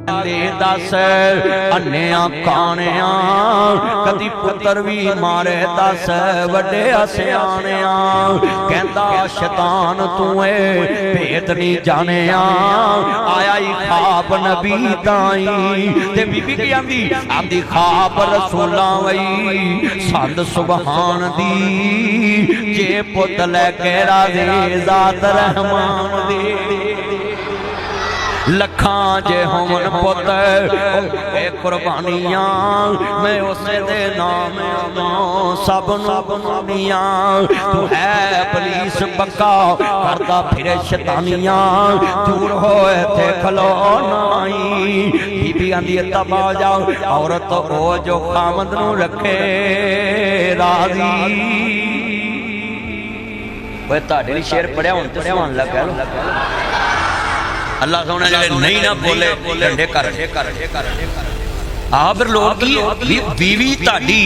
दस अन्निया कानिया कदी पुत्र भी मारे दस वड्डे सियाणिया कहंदा शैतान तू भेद नहीं जानिया आया ही खाब नबी ताई ते बीबी की आंदी आंदी खाब रसूलां वई संद सुबहान दी जे पुत लैके राज़ी ज़ात रहमान दी लखां जे होवन पुत कुर्बानियां मैं उसे दे नाम सब नुनिया तू है पुलिस पक्का करदा फिरे शैतानियां दूर हो थे खलो नाई बीबी आंदी तबा जाओ औरत हो जो खामद नू रखे राजी वे ताड़े शेर पढ़िया हुण ते सुभान अल्लाह कह लो अल्लाह सोने जड़े नहीं ना बोले डंडे कर आ फिर लोग की बीवी ताड़ी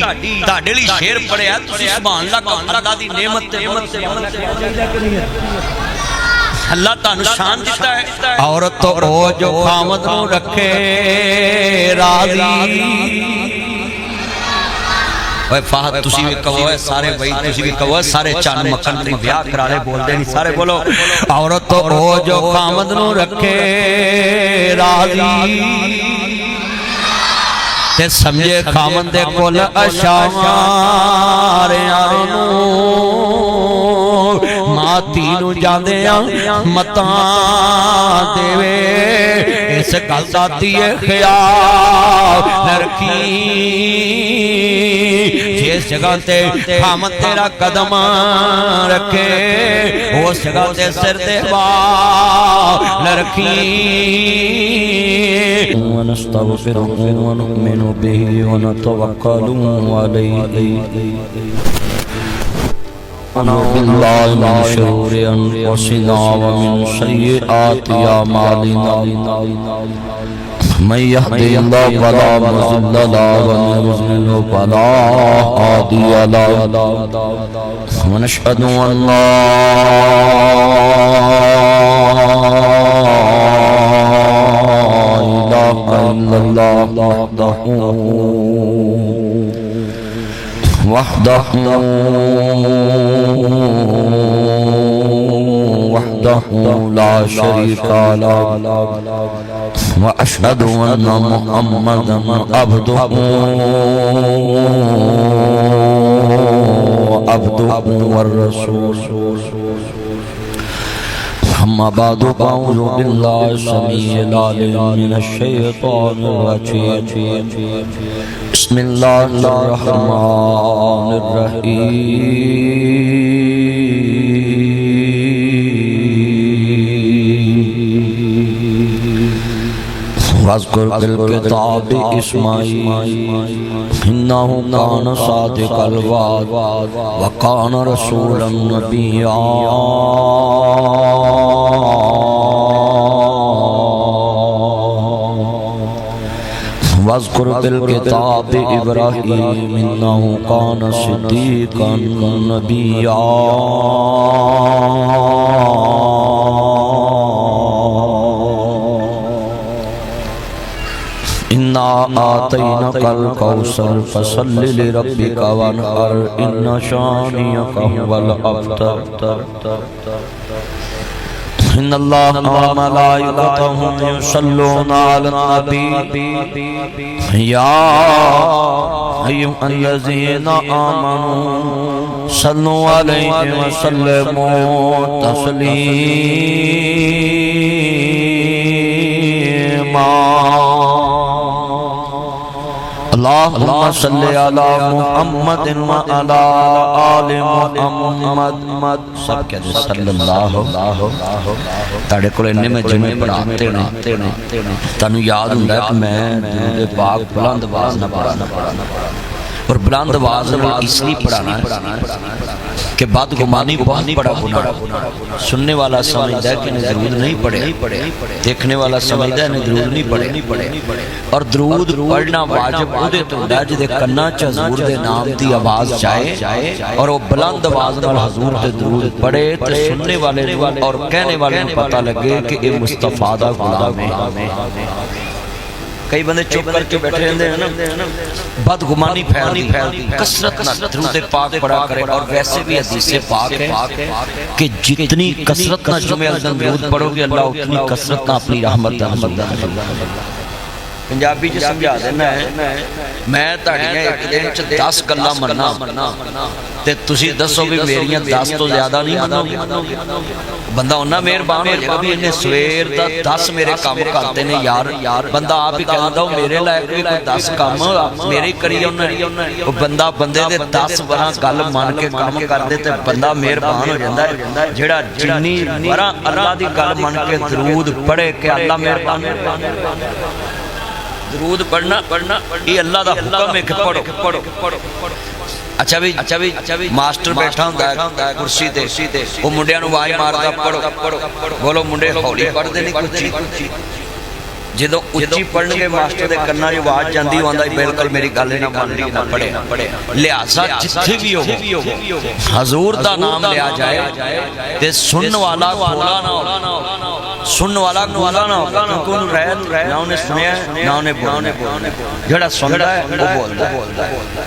ताड़े लई शेर पढ़िया तुसीं सुभान अल्लाह कहो अल्लाह दी नेमत अल्लाह तानू शान दिता है औरत तो ओ जो खामद नू रखे राजी फाहद तुसी भी कहो है सारे भाई तुसी भी कहो है सारे चन मक्खन ते ब्याह करा ले बोलदे नहीं सारे बोलो औरत तो ओ जो खामद नू रखे राजी ते समझे खामद दे कोल अशारियां नू माती नू जांदे मतां देवे इस गल दा दिए ख्याल रखी जिस जगह ते खामद तेरा कदम रखे उस जगह ते सिर दे बाल रखी वनस्तगफिरुहु वनुमिनु बिही वनतवक्कलु अलैहि बिल्लाहि मिन शुरूरि अनफुसिना व मिन सय्यिआति अमालिना मैं यहदिल्लाहु फला मुज़िल्ल लहु व मन युज़लिलहु फला हादिय लहु व नशहदु अन ला इलाहा इल्लल्लाह वहदहु ला शरीका लहु व अशहदु अन्ना मुहम्मदन अब्दुहु व रसूलुहु अम्मा बादु अऊज़ु बिल्लाहि समीइल अलीम मिनश शैतानिर रजीम बिस्मिल्लाहिर रहमानिर रहीम वज़्कुर बिल किताबि इस्माईल इन्नहु कान सादिक़ल वाद व कान रसूलन नबिय्या वज़्कुर बिल किताबि इब्राहीम इन्नहु कान सिद्दीक़न नबिय्या इन्ना आतैनाकल कौसर फसल्लि लिरब्बिका वन्हर इन्ना शानियका हुवल अब्तर इन्नल्लाह व मलाइकतहु युसल्लूना अलन नबी या अय्युहल्लज़ीना आमनू सल्लु अलैहि व सल्लिमू तस्लीमा अल्लाहुम्मा सल्लि अला मुहम्मदिन व अला आलि मुहम्मद सब कहते सल्लल्लाहु ताड़े कोल इन्ने में जिम्मे पढ़ाते ने तानू याद हुंदा है कि मैं दुरूद पाक बुलंद आवाज़ ना पढ़ा और बुलंद आवाज़ में इसलिए पढ़ाना है कि बदगुमानी बहुत बड़ा गुनाह सुनने वाला समझदा है कि दरूद नहीं पढ़े देखने वाला समझदा है दरूद नहीं पढ़े और दरूद पढ़ना वाजिब उहदे ते हुंदा जिहदे कन्नां च हजूर दे नाम दी आवाज़ जाए और वो बुलंद आवाज़ नाल हजूर दे दरूद पढ़े तो सुनने वाले और कहने वाले को पता लगे कि ये मुस्तफा दा गुलाम है कई बंदे चुप करके बैठे रहते हैं ना, बदगुमानी फैलती कसरत ना दरूद पाक पढ़ा करे। और वैसे भी हदीस पाक है कि जितनी कसरत ना जुमे अज़न दरूद पढ़ोगे अल्लाह उतनी कसरत ना अपनी रहमत दा पंजाबी च समझा देना है। मैं ताड़ियां एक दिन च 10 गल्लां मन्ना ते तुसी दसो भी मेरियां 10 तो ज्यादा नहीं मन्नोगे। बंदा उन्ना मेहरबान हो जाएगा भी इन्हें सवेर दा 10 मेरे काम करते ने यार। बंदा आप ही कहता मेरे लायक भी कोई 10 काम मेरे ही करिए उन्हें। बंदा बंदे दे 10 बार गल मन के काम कर दे ते बंदा मेहरबान हो जाता है। जेड़ा जिन्नी बार अल्लाह दी गल मन के दरूद पढ़े के अल्लाह मेहरबान। दरूद पढ़ना ये अल्लाह दा हुक्म है कि पढ़ो। अच्छा भी मास्टर बैठा होंदा है कुर्सी ते वो मुंडियां नूं आवाज़ मारदा पढ़ो। बोलो मुंडे हौली पढ़दे नहीं उच्ची। जो उच्ची पढ़नगे मास्टर के कन्ना च आवाज़ जाती आंदा बिल्कुल मेरी गल ना मन ली ना पढ़े। लिहाजा जिथे भी हो हजूर दा नाम लिया जाए ते सुनने वाला भोला ना हो, सुनने वाला भोला ना हो। क्योंकि उन्हें ना उन्हें सुनिया ना उन्हें बोलना। जेड़ा सुनता है वो बोलता है।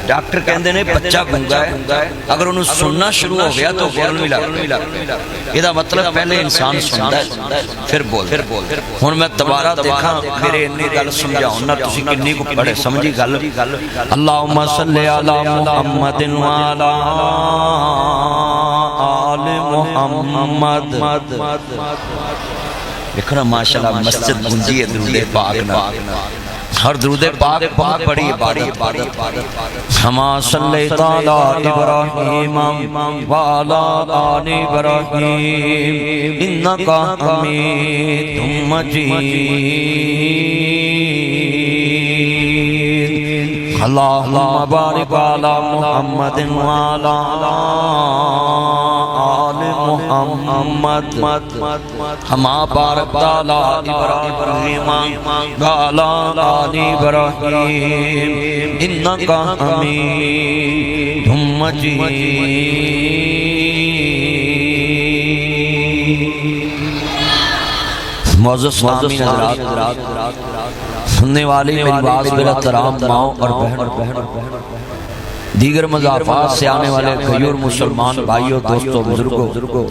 डॉक्टर कहते हैं बच्चा गूंगा है, अगर उन्हें सुनना शुरू हो गया तो बोलने भी लगता। इसका मतलब पहले इंसान सुनता है फिर बोल। हुण मैं दोबारा देखा मेरे इन्नी गल समझाओ ना तुसीं किन्नी को पढ़े समझी गल। अल्लाहुम्मा सल्ली अला मुहम्मदिन व अला आलि मुहम्मद। देखो ना माशाल्लाह मस्जिद गूंजी है दरूद पाक ना। हर दरूद पाक बहुत बड़ी इबादत। हमा सल्लैता अला इब्राहीम व अला आलि इब्राहीम इन्नका हमीदुम मजीद। अल्लाहुम्मा बारिक अला मुहम्मदिन व अला आलि मुहम्मद। हमा बारक अला इब्राहीम व अला आलि इब्राहीम इन्नका हमीदुम मजीद। मुअज़्ज़ज़ सामीन हज़रात, सुनने वाली मेरी बात मेरा तराम माओ और बहन दीगर मज़ाफ़ात से आने वाले गयूर मुसलमान भाइयों दोस्तों बुजुर्गों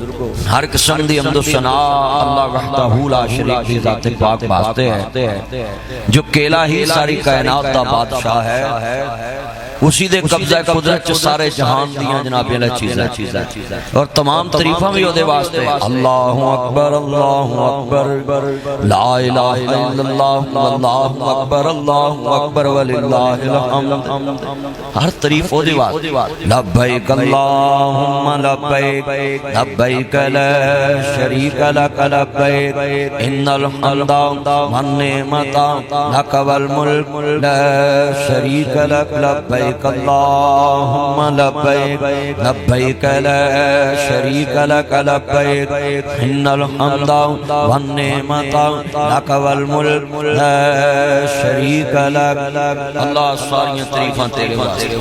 हर किस्म दी हम्द सना अल्लाह वहदहू ला शरीक की ज़ात पाक वास्ते है जो केला ही सारी कायनात दा बादशाह है। उसी दे कब्जा कुदरत च सारे जहान दियां जनाबे ला चीज़ां और तमाम तरीफां भी ओदे वास्ते। अल्लाहु अकबर ला इलाहा इल्लल्लाह वल्लाहु अकबर वलिल्लाहिल हम्द। हर तरीफ ओदे वास्ते। लब्बैक अल्लाहुम्मा लब्बैक लब्बैक ला शरीक लक लब्बैक इन्नल हम्दा वन निअमता लक वल मुल्क ला शरीक लक लब्बैक अल्लाहुम्मा लब्बैक लब्बैक ला शरीक लक लब्बैक इन्नल हम्दा वन निअमता लक वल मुल्क ला शरीक लक। अल्लाह सारियां तरीफां तेरे वास्ते,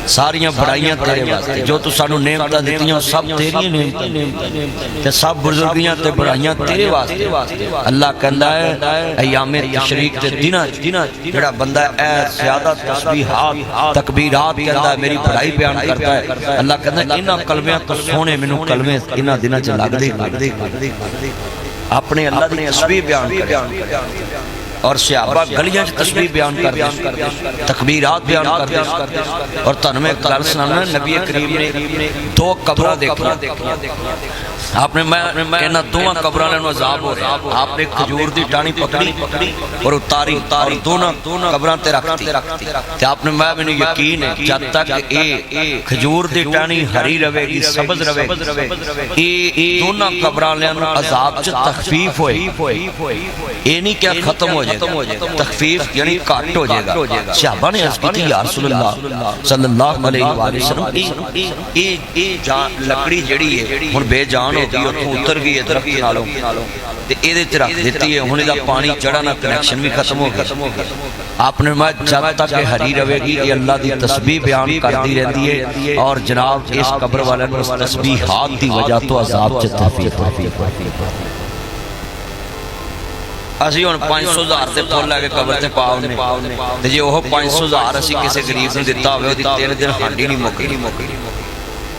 सारियां बड़ाइयां तेरे वास्ते। जो तू सानू नेमतां दित्तियां सब तेरियां नेमतां ते सब बुजुर्गियां ते बड़ाइयां तेरे वास्ते। अल्लाह कहंदा है अयामे तशरीक दे दिनां जेड़ा बंदा ऐ ज़्यादा तस्बीहात तकबीरात कहंदा है मेरी बड़ाई बयान करता है। अल्लाह कहंदा इन्हां कलमियां तो सोहणे मैनूं कलमे इन्हां दिनां च लगदे अपने अल्लाह दी तस्बीह बयान कर। और सहाबा गलियां च तस्बीह बयान करते तकबीरात बयान करते। और तुहानूं मैं गल सुनाना नबी करीम ने 2 कब्रां देखियां। आपने मैं कहना दोवां कब्रां नूं अज़ाब हो रहा। आपने खजूर दी टाणी पकड़ी और उतारी और दोनों कब्रां ते रखती। ते आपने मैनूं यकीन है जब तक ये खजूर दी टाणी हरी रहेगी सब्ज़ रहेगी ये दोनों कब्रां वालियां नूं अज़ाब च तखफीफ होएगी। ये नहीं क्या खत्म हो जाएगा, तखफीफ यानी घट हो जाएगा। सहाबा ने अर्ज़ की या रसूलल्लाह सल्लल्लाहु अलैहि वसल्लम ये लकड़ी जड़ी है हुण बेजान हो गई उतों उतर गई है दरख्त नालों ते इहदे च रख दित्ती है। हुण इहदा पानी चढ़ाना कनैक्शन भी खत्म हो गया। आपने मैं जब तक हरी रहेगी ये अल्लाह की तस्बीह बयान करती रहती है। और जनाब इस कब्र वाले तस्बीहात की वजह तो अज़ाब च तखफीफ असी हुण 500,000 के फुल लैके कबर से पाने ते जे ओह 500,000 असी किसी गरीब नूं दिता होवे ओहदी 3 दिन हांडी नहीं मुकदी।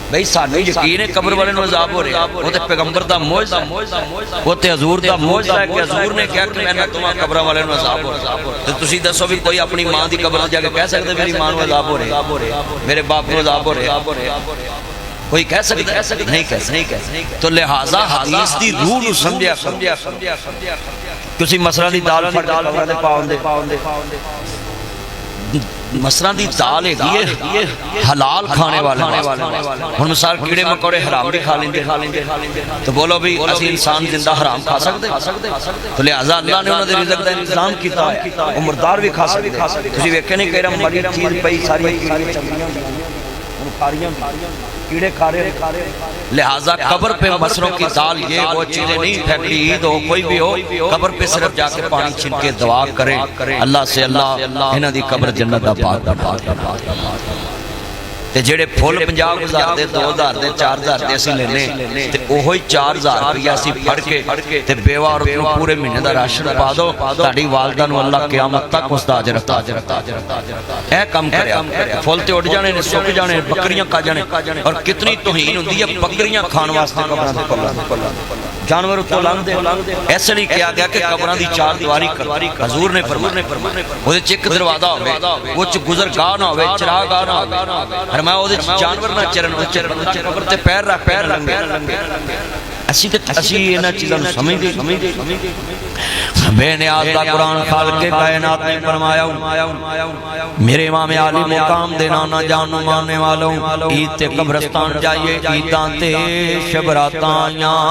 भाई सानू यकीन है कबर वाले नूं अज़ाब हो रहा, वो तो पैगंबर दा मोइज़ा, वो तो हजूर दा मोइज़ा है कि हजूर ने कहा कि मैं तुम कबर वाले नूं अज़ाब हो रहा। तो तुसीं दसो भी कोई अपनी मां दी कबर ते जाके कह सकदे मेरी मां नूं अज़ाब हो रहा, मेरे बाप नूं अज़ाब हो रहा? कोई कह सकता है? नहीं कह सकता। तो लिहाजा हदीस दी रूह नूं समझिया। तुसीं मसरां दी दाल फड़ कबरां दे पाउंदे, मसरां दी दाल है हलाल खाने वाले। हुण मिसाल कीड़े मकोड़े हराम भी खा लेंदे, तो बोलो भी असी इंसान जिंदा हराम खा सकते? तो लिहाजा अल्लाह ने उन्होंने रिज़्क़ दा इंतजाम कीता है, वो मुर्दार भी खा सकते। तुसीं वेखे नहीं कह रहा मरी चीज़ पई सारी कीड़े खा रहे। लिहाजा कब्र पे मसरों की दाल ये वो चीजें नहीं, फैक्ट्री ईद हो कोई भी हो, कब्र पे सिर्फ जाके पानी छिनके दुआ करे अल्लाह से, अल्लाह इन्हां दी कब्र जन्नत दा पाक। ते जेड़े फुल 50,000 दे 2,000 दे 4,000 दे असीं लेने ते ओहो ही 4,000 रुपया असीं फड़ के ते बेवा औरत नूं पूरे महीने दा राशन पा दो, तुहाडी वालदा नूं अल्लाह क़यामत तक उसदा अजर अता ए काम करया। फुल ते उड़ जाने ने, सुक जाने, बकरियां खा जाने, और कितनी तौहीन हुंदी है बकरियां खाण वास्ते कब्रां दे कोल जानवर उत्तों लंघदे। ऐसे नहीं कहा गया कि कब्रां दी चार दीवारी कर, हजूर ने फरमाया ओहदे च एक दरवाजा होवे, वो च गुजरगाह ना होवे, चरागाह ना होवे, फरमाया ओहदे च जानवर ना चरण कब्र ते पैर रख पैर लंघे। असी इन्हां चीज़ां नूं समझदे बेनियाज दा कुरान खालिक़े कायनात ने फरमाया मेरे इमाम आली मुकाम दे नाना जान मानने वालों, ईद ते कब्रस्तान जाइए, ईदां ते शबरातां आईयां,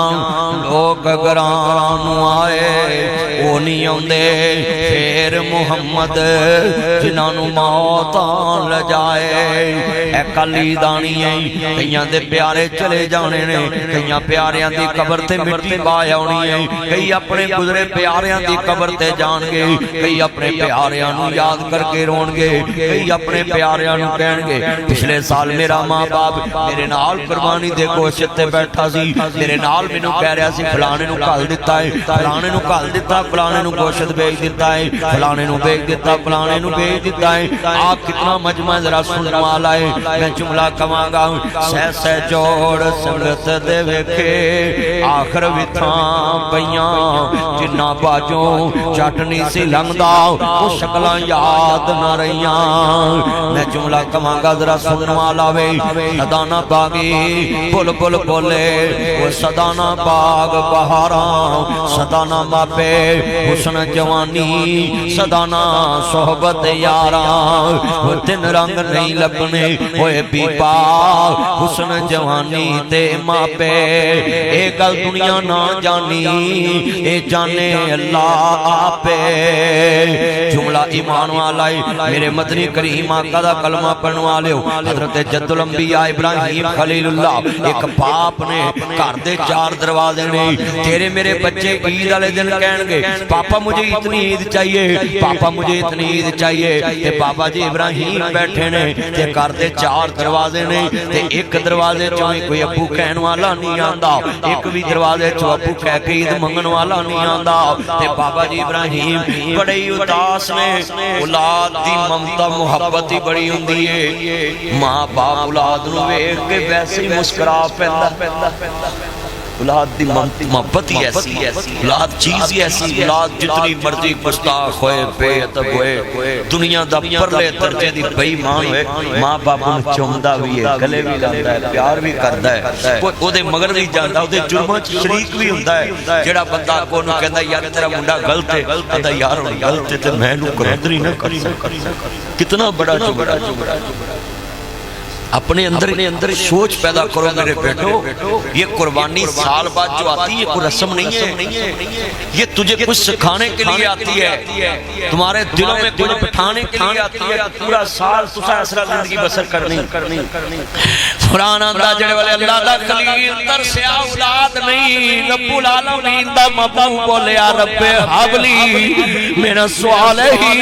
लोग घरां नूं आए वो नहीं आउंदे, फिर मुहम्मद जिन्हां नूं मौत ल जाए। ए कली दानी है, कईयां दे प्यारे चले जाने ने, कईयां प्यारियां दी कब्र ते मिट्टी पा आउणी है, कई अपने गुजरे प्यारियां दी कब्र ते जाणगे, कई अपने प्यारियां नूं याद करके रोणगे, कई अपने प्यारियां नूं कहणगे पिछले साल मेरा मां बाप मेरे नाल कुर्बानी दे गोश्त ते बैठा सी, मेरे नाल मैनूं कह रहा सी फलाने नूं घल दिता है, फलाने नूं घल दिता, फलाने नूं गोश्त बेच दिता है, फलाने नूं बेच दिता, फलाने नूं बेच दिता है। आप कितना मजमा जरा सुनने वाला है। मैं जुमला कवांगा सह सह जोड़ संगत दे वेखे, आखिर विथां पईयां जिन्ना बाजों चटनी सी लंघदा वो शक्लां याद ना रहियां। मैं जुमला कवांगा जरा सुनने वाला वे। सदाना बागी बुल बुल बोले वो सदाना बाग बहारां, सदाना मापे हुस्न जवानी, सदाना सोहबत यारां, वो दिन रंग नहीं लगने ओए बीबा हुस्न जवानी ते मापे। ए गल दुनिया ना जानी ए जाने अल्लाह आपे। जुमला ईमान वाला है। मेरे मदनी करीम आका दा कलमा पढ़ने वाले हो, हजरत जद्दुल अंबिया इब्राहिम खलीलुल्लाह, एक बाप ने घर दे 4 दरवाजे ने। तेरे मेरे बच्चे ईद वाले दिन कहणगे पापा मुझे इतनी ईद चाहिए, पापा मुझे इतनी ईद चाहिए, ते बाबा जी इब्राहिम बैठे ने ते घर दे 4 दरवाजे ने, ते एक दरवाजे चों कोई अब्बू कहण वाला नहीं आंदा, एक भी दरवाजे चों अब्बू कह के ईद मंगण वाला नहीं आंदा। ते बाबा जी इब्राहिम बड़े ही उदास ने। औलाद दी ममता मुहब्बत ही बड़ी हुंदी है। मां बाप औलाद नूं वेख के वैसे ही मुस्कुरा पैंदा। औलाद दी मोहब्बत ही ऐसी, औलाद चीज ही ऐसी। औलाद जितनी मर्जी गुस्ताख होए, बेअदब होए, दुनिया दा परले दर्जे दी बेईमान होए, मां बाप नूं चुमदा भी है, गले भी लांदा है, प्यार भी करदा है, ओदे मगर नहीं जांदा, ओदे जुर्मां च शरीक भी हुंदा है। जेड़ा बंदा को नूं कहंदा यार तेरा मुंडा गलत है, कहंदा यार हुण गलत है ते मैं नूं कदर ही ना करी। कितना बड़ा जुमला। अपने अंदर सोच पैदा करो मेरे बेटो, ये कुर्बानी साल बाद जो आती है कोई रस्म नहीं है, ये तुझे कुछ सिखाने के लिए आती है, तुम्हारे दिलों में कुछ बिठाने के लिए आती है। पूरा साल तुसा असरा जिंदगी बसर करनी। कुरान आंदा जेड़े वाले अल्लाह दा खलील तरसिया औलाद नहीं, रब्बुल आलमीन दा महबूब बोलिया रब्बे हबली मेरा सवाल ही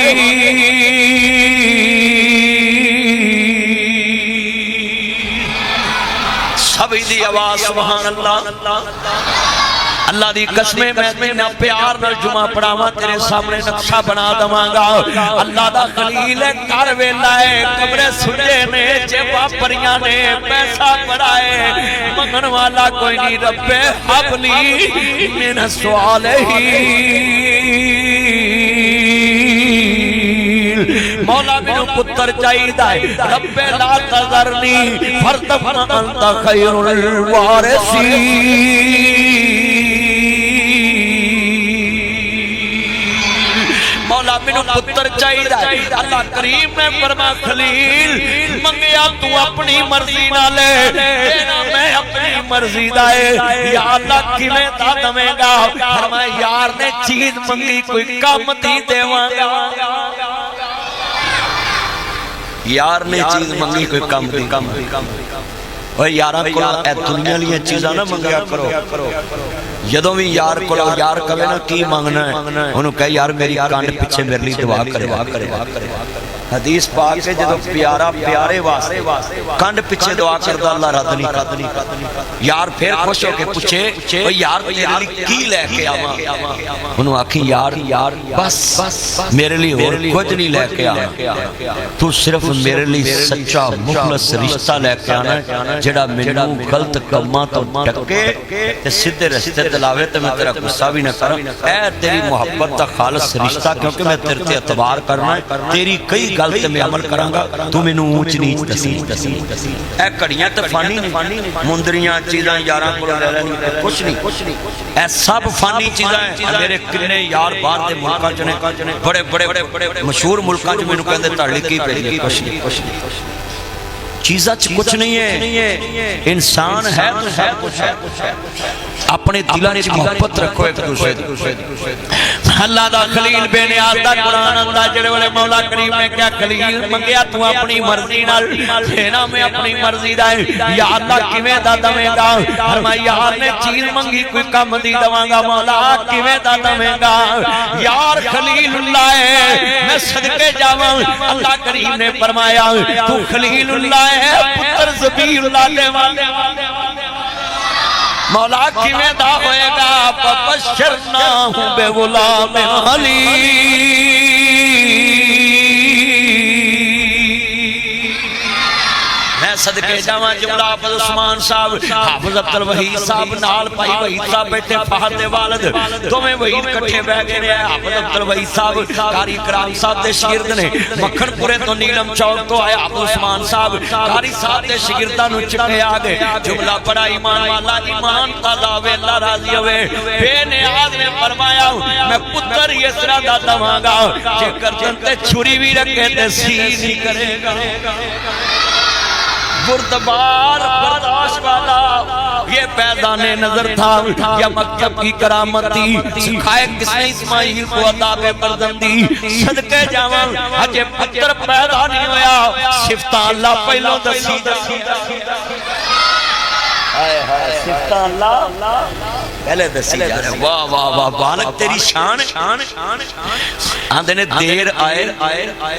सभी दी आवाज सुभान अल्लाह। अल्लाह दी कसमें मैं तेना प्यार नाल जुमा पढ़ावा तेरे सामने नक्शा बना दवांगा। अल्लाह दा खलील है घर वेला है कमरे सुजे ने जेबा परियां ने पैसा बड़ा है मंगन वाला कोई नहीं रब्बे हबली मिन सालिहीन। मौला मेनू पुत्र चाहिदा है रब्बे ला तज़रनी फरदम अंत खैरुल वारिसीन। मौला मेनू पुत्र चाहिदा है। अल्लाह करीम ने फरमा खलील मंगया तू अपनी मर्जी नाल देना मैं अपनी मर्जी दा है या अल्लाह किवें दा दवेगा। फरमाया यार ने चीज मंगी कोई काम दी देवांगा। यार ने चीज मंगी कोई काम दी ओए यारा कोल ए दुनिया वाली चीज़ां ना मंगया करो। जदों भी यार को यार कहे ना की मंगना है उन्होंने कहे यार मेरी कंड पिछे मेरे लिए दुआ करे। हदीस पाक से जदों प्यारा प्यारे वास्ते कंड पिछे दुआ करदा अल्लाह रद नहीं। यार फिर खुश होके पूछे ओ यार तेरे लिए की लेके आवां उन्होंने आखी यार बस मेरे लिए और कुछ नहीं लेके आ तू सिर्फ मेरे लिए सच्चा मुखलस रिश्ता लेके आना जेड़ा मैनू गलत कम्मां तो टके ते सीधे रस्ते ते लावे ते मैं तेरा गुस्सा भी ना करा। ऐ तेरी मोहब्बत दा खालिस रिश्ता क्योंकि मैं तेरे ते एतबार करना तेरी कई गलत मैं अमल करांगा तू मैनू ऊंच नीच दसी। ए घड़ियां ते फानी ने मुंदरियां चीज़ां यारां कोल ले लैनी कुछ नहीं ए सब फानी चीज़ां है। मेरे किन्ने यार बाहर दे मुल्कां च ने बड़े मशहूर मुल्कां च मैनू कहंदे तड़ की पेई कुछ नहीं चीज़ा च कुछ नहीं है। इंसान है तो सब कुछ है। अपने दिल में मोहब्बत रखो एक दूसरे दी। अल्लाह दा खलील बेनियाज दा कुरान आंदा जेड़े वेले मौला करीम ने क्या खलील मंगया तू अपनी मर्जी नाल देना मैं अपनी मर्जी दा या अल्लाह किवें दा दवेगा। फरमाया यार ने चीज मंगी कोई काम दी दवांगा मौला किवें दा दवेगा। यार खलीलुल्लाह है मैं सदके जावां अल्लाह करीम ने फरमाया तू खलीलुल्लाह है पुत्र ज़बीहुल्लाह देवांगा। मौला किवें दा होएगा बशरनाहु बिगुलाम हलीम। सदके जावा जुमला हाफिज उस्मान साहब हाफिज अब्दुल वहीद साहब नाल भाई वहीद साहब बैठे फहद दे वालिद दोवें वहीद इकट्ठे बैठ गए ने। हाफिज अब्दुल वहीद साहब कारी कराम साहब दे शागिर्द ने मक्खनपुरे तो नीलम चौक तो आए हाफिज उस्मान साहब कारी साहब दे शागिर्दां नु चुके आ गए जुमला बड़ा ईमान वाला ईमान ताला वे अल्लाह राजी होवे बेनियाज ने फरमाया मैं पुत्र इसरा दा दवांगा जे गर्दन ते छुरी भी रखे ते सीन नहीं करेगा। बुर्दबार बर्दाश्त वाला ये पैदाने नजर था या मकतब की करामती सिखाए किसने इस्माइल को अदाबे बर्दंदी सदके जावां अजे पुत्र पैदा नहीं होया सिफता अल्लाह पहलों दसी हाय हाय सिफता अल्लाह पहले दसी जा रहा। वाह वाह वाह बालक तेरी शान आंदे ने देर आए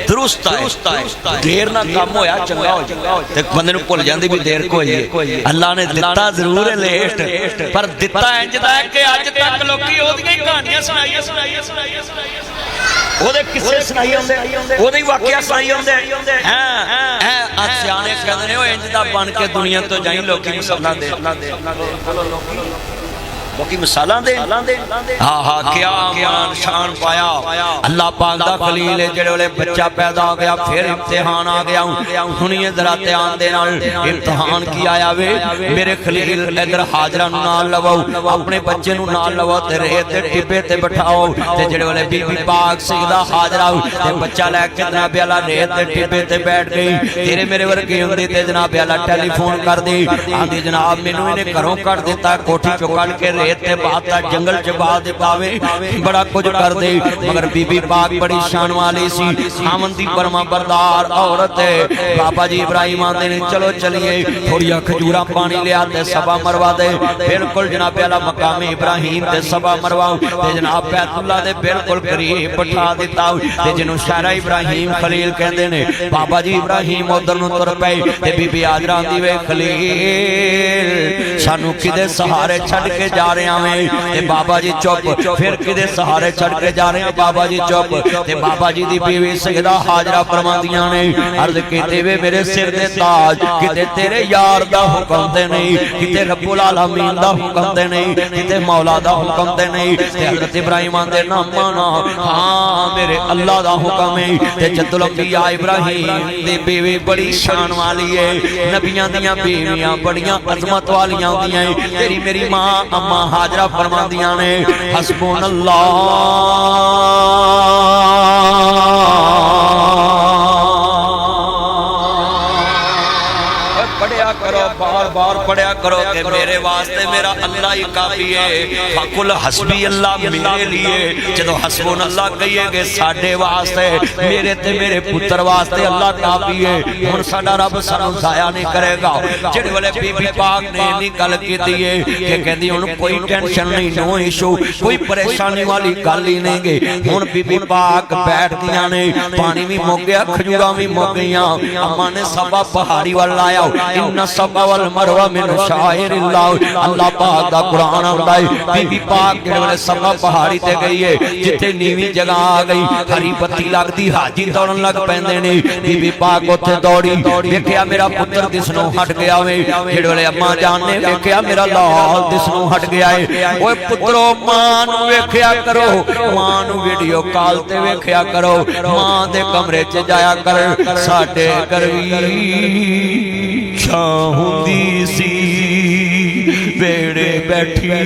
दुरुस्त आए देर ना काम होया चंगा हो ते बंदे नु भुल जांदी भी देर कोई है। अल्लाह ने दिता जरूर है लेट पर दिता इंज दा है कि अज तक लोकी ओदियां कहानियां सुनाई ओदे किस्से सुनाई आंदे ओदे वाकया सुनाई आंदे हां सियाने कहंदे ने ओ इंज दा बन के दुनिया तो जाई लोकी मसाला दे बाकी मिसालां दे हां हां क्या मान शान पाया अल्लाह पाक दा खलील है जेड़े वेले बच्चा पैदा हो गया फिर इम्तिहान आ गया सुनिए जरा ध्यान दे नाल इम्तिहान की आया वे मेरे खलील इधर हाजरा नु नाल लवो अपने बच्चे नु नाल लवो ते रेत दे टिब्बे ते बिठाओ ते जेड़े वेले बीबी पाक सजदा हाजरा ते बच्चा लेके जनाब अल्लाह रेत दे टिब्बे ते बैठ गई तेरे मेरे वर्गी हुंदी ते जनाब अल्लाह टेलीफोन कर दी आंदी जनाब मेनू इने घरों कट दिता कोठी चो कट के जंगल च बा दिता वे बड़ा कुछ कर दे मगर बीबी पाक बड़ी शान वाली सी खामन दी फरमा बरदार औरत है। बाबा जी इब्राहिम आंदे ने चलो चलिए थोड़ी खजूरा पानी लिया ते सबा मरवा दे बिल्कुल जनाब अला मकाम इब्राहिम ते सबा मरवाओ ते जनाब बैतुल्लाह दे बिल्कुल करीब बिठा दिता ते जिन्हों शारा इब्राहिम खलील कहंदे ने। बाबा जी इब्राहिम उधर नु तुर पे ते बीबी हाजरा आंदी वे खलील सानू किदे सहारे छड़ के जा रहा मैं ते बाबा जी चुप, फिर किदे सहारे चढ़ के जा रहे हैं बाबा जी चुप। ते बाबा जी दी बीवी सैयदा हाजरा फरमांदियां ने अर्ज कीती वे मेरे सिर दे ताज किते तेरे यार दा हुक्म ते नहीं, किते रब्बुल आलमीन दा हुक्म ते नहीं, किते मौला दा हुक्म ते नहीं। ते हज़रत इब्राहिम आंदे ना माना हाँ मेरे अल्लाह दा हुक्म है। ते जद्दुल अंबिया इब्राहिम दी बीवी बड़ी शान वाली है, नबियां दियां बीवियां बड़ियां अजमत वालियां होंदियां हैं। तेरी मेरी मां अम्मा हाजरा फरमांदियां ने हस्बुनल्लाह बार बार पढ़िया करो कि मेरे वास्ते मेरा अल्लाह ही काफी है। फकुल हस्बी अल्लाह मेरे लिए जदों हस्बुन अल्लाह कहिएगे साडे वास्ते मेरे ते मेरे पुत्र वास्ते अल्लाह काफी है। हुण साडा रब सानू जाया नहीं करेगा। जिहड़े वेले बीबी पाक ने इन्नी गल कीती है कि कहंदी हुण कोई टेंशन नहीं, नो इशू, कोई परेशानी वाली गल ही नहीं गे। हुण बीबी पाक बैठदियां ने, पानी भी मुक गया, खजूरां भी मुक गईयां। अम्मा ने सबा पहाड़ी वाल लाया, इन्ना सबा वल मरवा मिन शाइरिल्लाह। अल्लाह पाक दा कुरान आंदा है बीबी पाक जेड़े वेले सबा पहाड़ी ते गई है, जिथे नीवी जगह आ गई, हरी बत्ती लगदी, हाजी दौड़न लग पैंदे ने। बीबी पाक उत्थे दौड़ी, वेखिया मेरा पुत्र दिसनों हट गया वे। जेड़े वेले अम्मा जान ने वेखिया मेरा लाल दिसनों हट गया है। ओए पुत्रो मां नूं वेखिया करो, मां नूं वीडियो कॉल ते वेखिया करो, मां दे कमरे च जाया कर। साडे घर वी छां हुंदी सी, वेड़े बैठी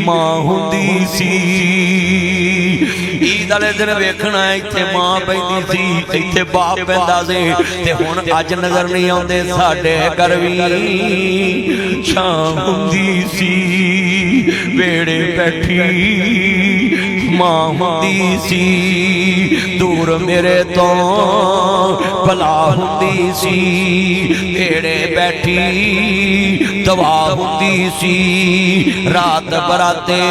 मां हुंदी सी। ईद वाले दिन वेखना इत्थे मां पैंदी सी, इत्थे बाप पैंदा सी। ते हुण अज नजर नहीं आउंदे साडे घर वी छां हुंदी सी, वेड़े बैठी मां हुंदी सी। दूर मेरे तो भला हुंदी सी, वेड़े बैठी दवा हुंदी सी। रात बराते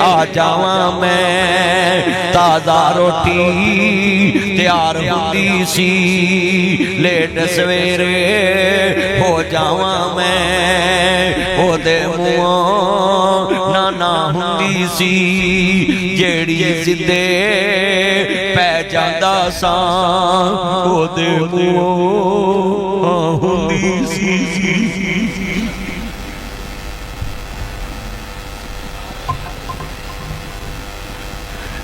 आ जावा मैं, ताज़ा रोटी तैयार हुंदी सी। लेट सवेरे हो जावा मैं, ओदे मुँहों नाना हुंदी सी। जेड़ी सिद्धे पै जांदा सा, ओदे मुँहों हुंदी सी।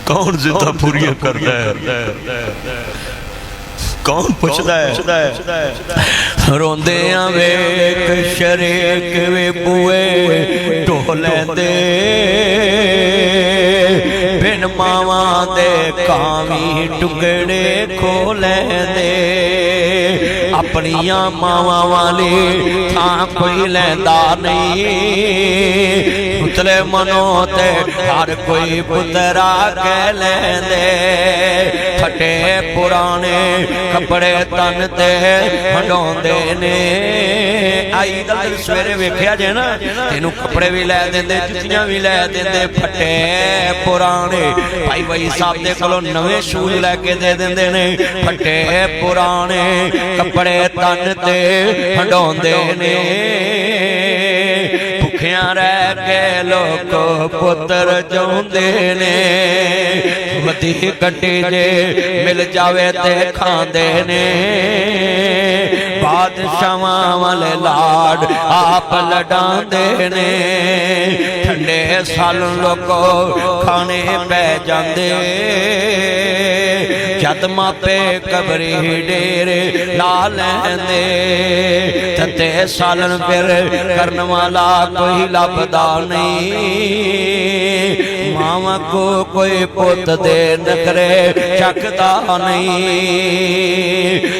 कौन जिद्दां पूरियां करदा है, कौन पुछदा है। रोंदे वेख शरीक वे बुए ढोलैंदे, बिन मावां दे कावी टुकड़े खोलैंदे। अपनियां मावां वाली थां कोई लैंदा नहीं, पुतले मनो ते हर कोई पुतरा कह लैंदे। फटे पुराने कपड़े तन ते हंडोंदे ने। आई दल सवेरे वेखिया जे ना, तेनू कपड़े भी लै देंदे, जुत्तियां भी लै देंदे। फटे पुराने भाई भाई साहब दे कोलों नवे शूज लैके दे देंदे ने। फटे पुराने कपड़े तन ते हंडोंदे ने। भुखियां रह के लोग पुत्र चाहुंदे ने। मती कट्टी जे मिल जावे ते खांदे ने। बादशाहां वाले लाड आप लडांदे ने। ठंडे सालन लोको खाने पै जांदे। जद मापे कबरी डेरे ला लैंदे। तते सालन फिर करन वाला कोई लभदा नहीं। मावा को कोई पुत दे नखरे चकदा नहीं।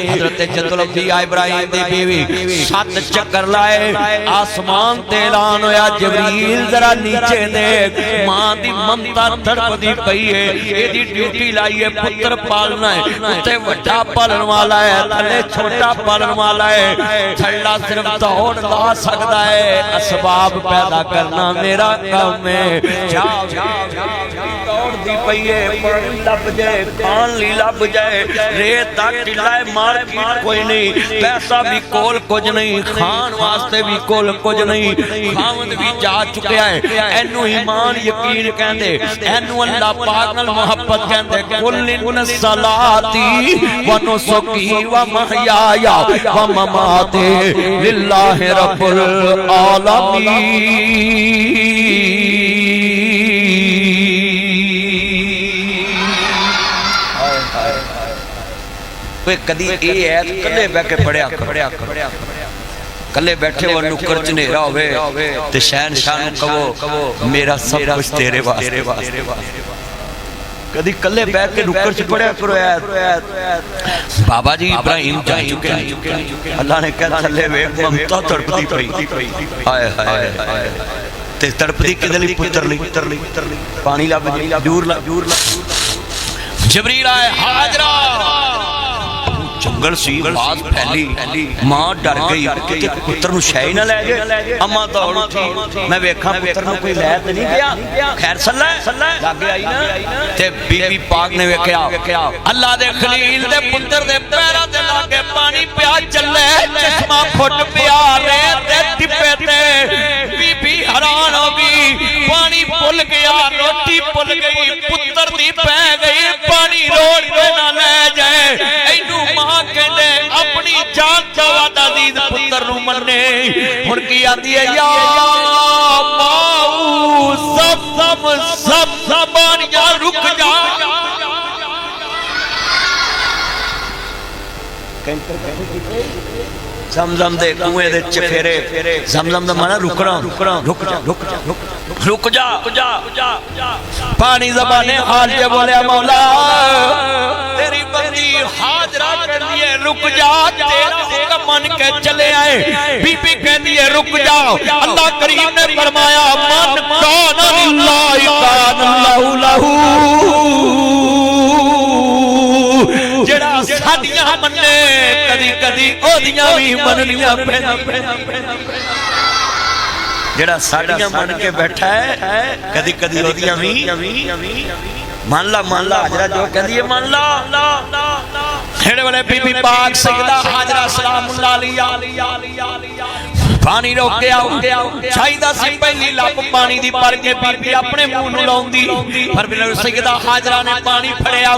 हजरत जद्दुल अंबिया इब्राहिम दी बीवी 7 चक्कर लाए, आसमान ते ऐलान होया जबरील जरा नीचे देख। मां दी ममता तड़पदी पई है, एदी ड्यूटी लाई है पुत्र पालना है। उत्ते वड्डा पालन वाला है, थल्ले छोटा पालन वाला है। थल्ला सिर्फ दौड़ ला सकदा है, असबाब पैदा करना मेरा काम है। जा दौड़दी पई है पानी लभ जाए खान ली लभ जाए रेत दा टिला मार्केट कोई नहीं पैसा भी कोल कुछ नहीं खान वास्ते भी कोल कुछ नहीं खावंद भी जा चुका है एनू ईमान यकीन कहंदे एनू अल्लाह पाक नाल मोहब्बत कहंदे कुल इन सलाती व नुसुकी व महयाया व ममाती लिल्लाहि रब्बिल आलमीन कदी ये है कल्ले बैठ के पढ़िया कल्ले बैठे वो नुक्कर च नेरा होवे ते शहनशाह नूं कहो मेरा सब कुछ तेरे वास्ते कदी कल्ले बैठ के नुक्कर च पढ़िया करो यार बाबा जी इब्राहिम जा चुके अल्लाह ने कहा थल्ले वेख ममता तड़पदी पई हाय हाय ते तड़पदी किदे लई पुत्र लई पानी लब दूर जबरील आए हाजरा जंगल सी आवाज फैली मां डर गई कि पुत्र नु शै ही ना ले गए अम्मा दौड़ उठी मैं वेखा पुत्र नु कोई लै ते नहीं गया खैर सल्ला लागे आई ना ते बीबी पाक ने वेख्या अल्लाह दे खलील दे पुत्र दे पैरां दे लागे पानी पिया चले चश्मा फुट पिया रे ते टिप्पे ते बीबी हैरान हो गई पानी भुल गया रोटी भुल गई पुत्र दी पै गई पानी रोड पे ना ले जाए एनू कहंदे अपनी जान तो वादा दीद पुत्र नु मन्ने हुन की आंदी है या माऊ सब बानियां रुक जा जमजम दे कुएं दे चफेरे जमजम दा माना रुकना रुक जा पानी ज़बाने हाल जे बोले मौला तेरी बंदी हाजरा कहती है रुक जा तेरा हुक्म मन के चले आए बीबी कहती है रुक जाओ अल्लाह करीम ने फरमाया मन कान लिल्लाहि कान लहू जेड़ा साडियां मन्ने कदी ओदियां भी मननियां जेड़ा साडियां मन के बैठा है कदी ओदियां भी मान ला हाजरा जो कहंदी है मान ला खेड़े वाले बीबी पाक सैयदा हाजरा सलामुल्लाह अलैहा पानी रोक के आओ चाहिदा सी पहली लप पानी दी भर के बीबी अपने मुंह नु लाउंदी पर बिना सैयदा हाजरा ने पानी फड़िया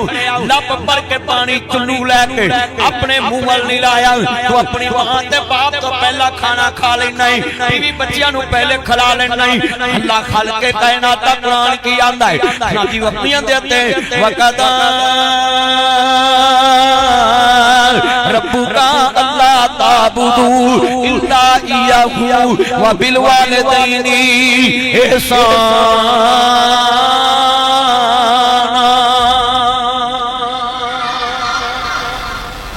लप भर के पानी चुल्लू लेके अपने मुंह वल नहीं लाया तू अपनी मां ते बाप तो पहला खाना खा लेना है बीवी बच्चियां नु पहले खिला लेना है अल्लाह खालिक के कायनात दा कुरान की आंदा है नादी अपनियां दे ते वकदा रब्बुका अल्लाह ताबुदू इल्ला इय्याहू व बिल वालिदैनि इहसाना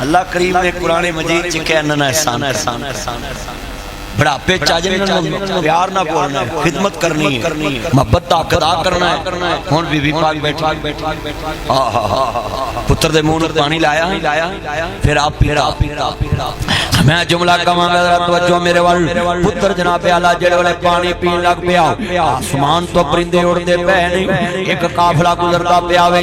अल्लाह करीम ने कुरान मजीद च कहना एहसान बुढ़ापे प्यार ना बोलना है खिदमत करनी है मोहब्बत अदा करना है हुन बीबी पाक बैठी पुत्र दे मुंह पानी लाया फिर आप मैं जुमला कहांगा जरा तवज्जो मेरे वाल पुत्र जनाब आला जेड़े वाले पानी पीन लग पिया आसमान तो परिंदे उड़दे पे नहीं एक काफला गुजरदा पिया वे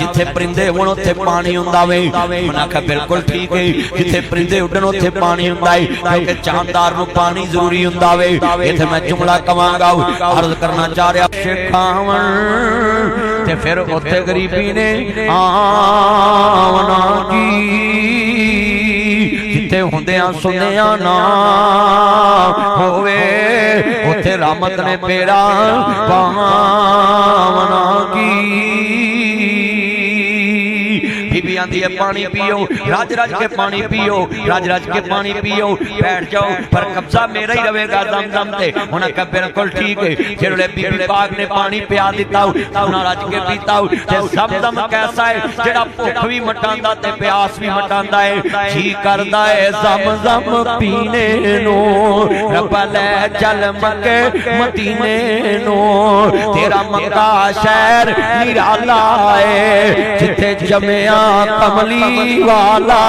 जिथे परिंदे होण उथे पानी हुंदा वे उन्हां आखिया बिल्कुल ठीक है जिथे परिंदे उड़न उथे पानी हुंदा है क्योंकि जानदार नु पानी जरूरी हुंदा वे इथे मैं जुमला कहांगा अर्ज करना चाह रहा शेखावन ते फिर उथे गरीबी ने आवना की जिथे हुंदियां सुनिया ना होवे उथे रहमत ने बेड़ा पावना की बीबी आंदी है पानी पियो राज के पानी पियो राज के पानी पियो बैठ जाओ पर कब्जा मेरा ही रहेगा दम दम ते उन्हें कहा बिल्कुल ठीक है जेड़े बीबी पाक ने पानी पिया दिता उन्हें रज के पीता ते जमजम कैसा है जेड़ा भुख भी मटांदा ते प्यास भी मटांदा है जी करदा है जमजम पीने नो रब ले चल मक्के मदीने नो तेरा मक्का शहर निराला है जिथे जमिया कमली वाला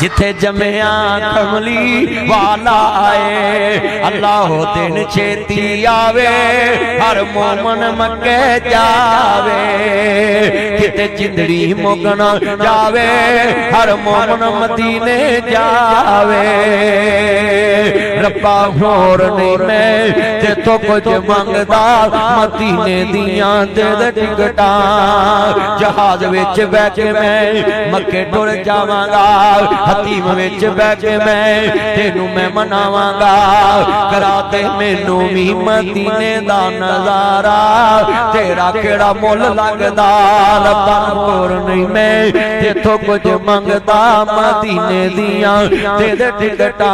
जिथे जमया कमली वाला आए। अल्लाह दिन छेती आवे हर मोमन मक्के जावे। किते जिंदड़ी मुगन जावे हर मोमन मदीने जावे। रब्बा होर नहीं मैं ते तो कुछ मंगदा मदीने दियां दे दे टिकटा। जहाज विच बैठ के मैं मक्के टुर जावांगा। हतीम विच बैठ के मैं तेनू मैं मनावांगा। करा दे मैनू भी मदीने दा नजारा। तेरा केड़ा मुल लगदा रब्बा होर नहीं मैं ते तो कुछ मंगदा मदीने दियां दे दे टिकटा।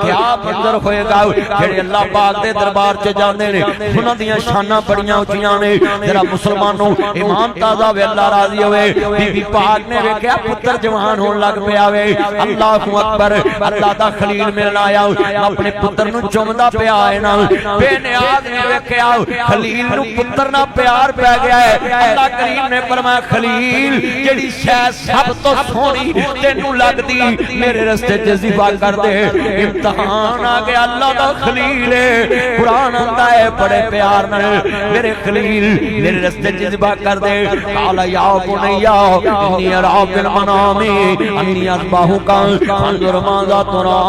क्या मंजर होएगा जेड़े अल्लाह पाक दे दरबार च जांदे ने। उन्हां दियां शानां बड़ियां उच्चियां ने। जरा मुसलमानों ईमान ताज़ा वे अल्लाह राजी होवे। बीबी पाक ने वेख्या पुत्र जवान होण लग पिया वे। अल्लाहु अकबर अल्लाह दा खलील मिलन आया। अपने पुत्र नूं चुमदा पिया है ना। बेनियाज ने वेख्या खलील नूं पुत्र नाल प्यार पै गया है। अल्लाह करीम ने फरमाया खलील जेड़ी शै सब तो सोहनी तेनू लगदी मेरे रस्ते च ज़िबा कर दे। इम्तिहान आ गया अल्लाह दा खलील है। कुरान आंदा है बड़े प्यार नाल मेरे खलील मेरे रस्ते च ज़िबा कर दे। काला या बुनैया इन्नी अरा बिल मनामी अन्नी अस्बाहु का फंजुर माज़ा तुरा।